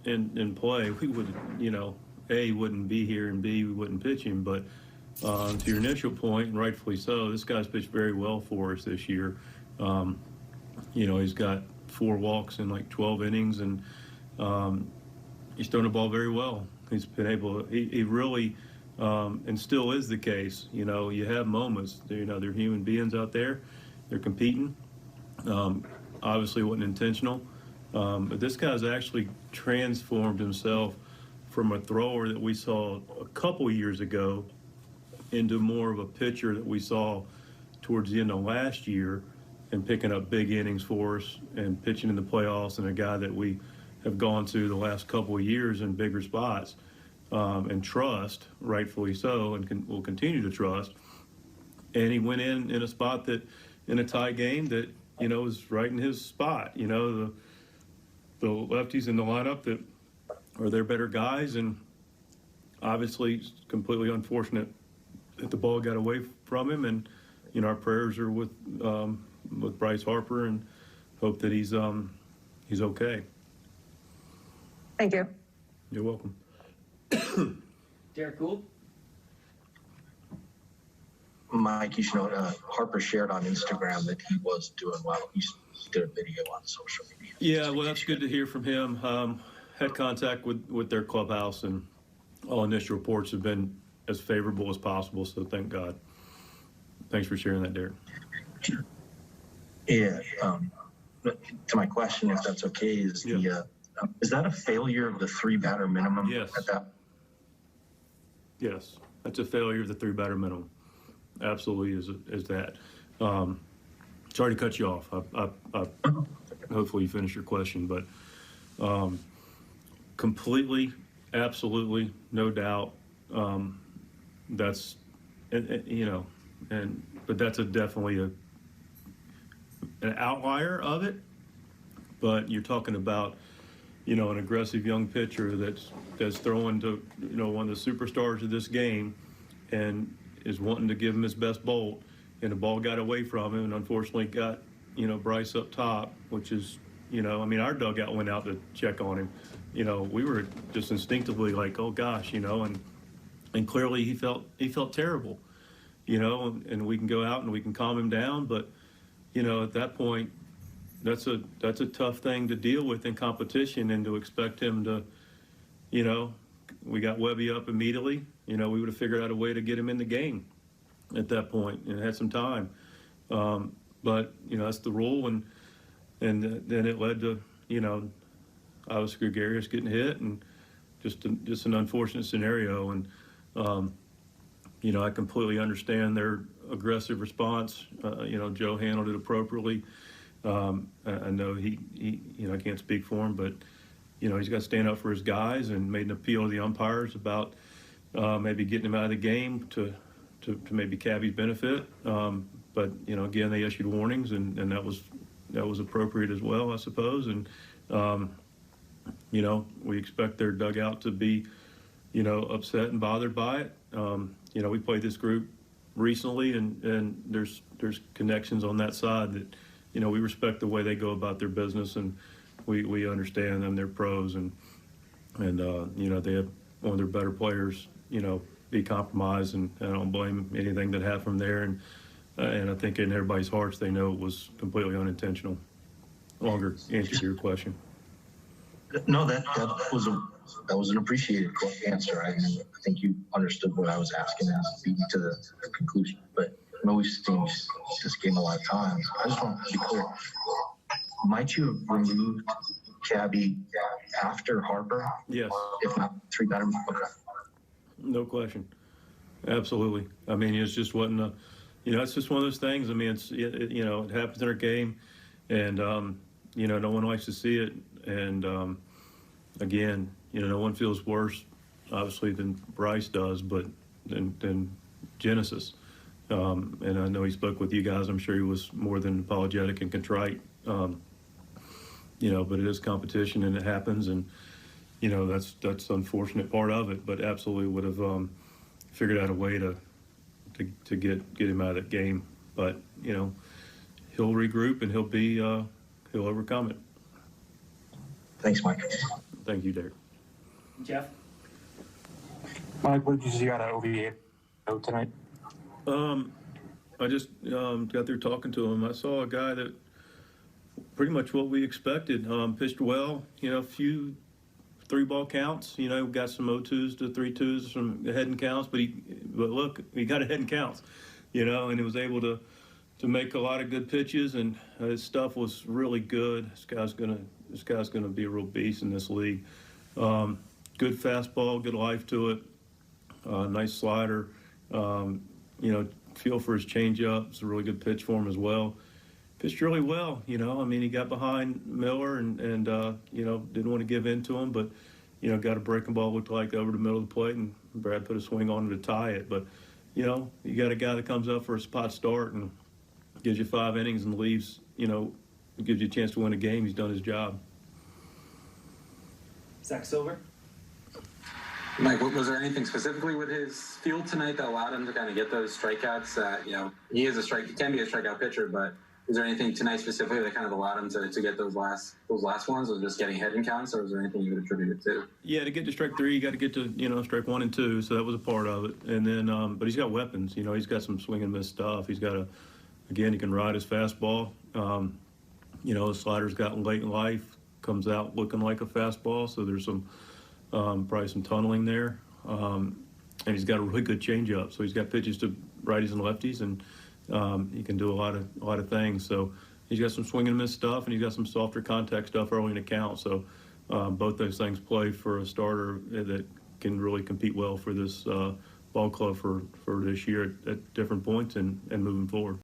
in play, we would, A, wouldn't be here, and B, we wouldn't pitch him. But to your initial point, and rightfully so, this guy's pitched very well for us this year. He's got 4 walks in like 12 innings, and he's thrown the ball very well. He's been able, he really, and still is the case. You have moments, they're human beings out there, they're competing. Obviously it wasn't intentional, but this guy's actually transformed himself from a thrower that we saw a couple years ago into more of a pitcher that we saw towards the end of last year, and picking up big innings for us and pitching in the playoffs, and a guy that we have gone to the last couple of years in bigger spots and trust, rightfully so, and will continue to trust. And he went in a spot that, in a tie game that, was right in his spot. The lefties in the lineup that are their better guys, and obviously it's completely unfortunate that the ball got away from him. And, our prayers are with Bryce Harper, and hope that he's okay. Thank you. You're welcome. Derek Gould. Mike, you should know, Harper shared on Instagram that he was doing well. He did a video on social media. Yeah, well, that's good to hear from him. Had contact with their clubhouse, and all initial reports have been as favorable as possible, so thank God. Thanks for sharing that, Derek. Yeah. To my question, if that's okay, is that a failure of the 3-batter minimum? Yes. At that? Yes, that's a failure of the 3-batter minimum. Absolutely is that. Sorry to cut you off. Hopefully you finish your question, but completely, absolutely, no doubt. That's, but that's definitely an outlier of it. But you're talking about, an aggressive young pitcher that's throwing to, one of the superstars of this game, and is wanting to give him his best bolt, and the ball got away from him, and unfortunately got, Bryce up top, which is, our dugout went out to check on him. We were just instinctively like, oh gosh, and clearly he felt terrible, and we can go out and we can calm him down, but, at that point, that's a tough thing to deal with in competition, and to expect him to, we got Webby up immediately. We would have figured out a way to get him in the game at that point and had some time. But, that's the rule. And then it led to, obviously Gregorius getting hit, and just an unfortunate scenario. And, I completely understand their aggressive response. Joe handled it appropriately. I know he I can't speak for him, but, he's got to stand up for his guys, and made an appeal to the umpires about maybe getting him out of the game to maybe Cabby's benefit. But, again, they issued warnings, and that was appropriate as well, I suppose. And, we expect their dugout to be, upset and bothered by it. We played this group recently, and there's connections on that side that, we respect the way they go about their business, and we understand them. They're pros, and they have one of their better players, be compromised, and I don't blame anything that happened there. And I think in everybody's hearts, they know it was completely unintentional. Longer answer to your question. No, that was an appreciated answer. I think you understood what I was asking and beat me to the conclusion. But we've seen this game a lot of times. I just want to be clear. Might you have removed Cabby after Harper? Yes. If not 3-batter? Okay. No question. Absolutely. I mean, it's just wasn't it's just one of those things. I mean, it happens in our game, and, no one likes to see it. And, again, no one feels worse, obviously, than Bryce does, but than Genesis. And I know he spoke with you guys. I'm sure he was more than apologetic and contrite. But it is competition, and it happens, and that's the unfortunate part of it. But absolutely would have figured out a way to get him out of that game. But he'll regroup, and he'll overcome it. Thanks, Mike. Thank you, Derek. Jeff? Mike, what did you see out of OVA tonight? I just got through talking to him. I saw a guy that pretty much what we expected. Pitched well, a few 3-ball counts, got some 0-2s to 3-2s, some heading counts, but look, he got a heading counts, and he was able to make a lot of good pitches, and his stuff was really good. This guy's gonna be a real beast in this league. Good fastball, good life to it. Nice slider. Feel for his changeup. It's a really good pitch for him as well. Pitched really well, he got behind Miller and didn't want to give in to him, but, got a breaking ball, looked like over the middle of the plate, and Brad put a swing on him to tie it. But, you got a guy that comes up for a spot start and gives you 5 innings and leaves, gives you a chance to win a game. He's done his job. Zach Silver? Mike, was there anything specifically with his field tonight that allowed him to kind of get those strikeouts? He can be a strikeout pitcher, but is there anything tonight specifically that kind of allowed him to get those last ones, or just getting head and counts, or was there anything you would attribute it to? Yeah, to get to strike 3, you got to get to, strike 1 and 2, so that was a part of it. And then, but he's got weapons, he's got some swing and miss stuff. He's got he can ride his fastball. His slider's gotten late in life, comes out looking like a fastball, so there's some, probably some tunneling there. And he's got a really good changeup, so he's got pitches to righties and lefties, and he can do a lot of things. So he's got some swing and miss stuff, and he's got some softer contact stuff early in the count. So both those things play for a starter that can really compete well for this ball club for this year at different points and moving forward.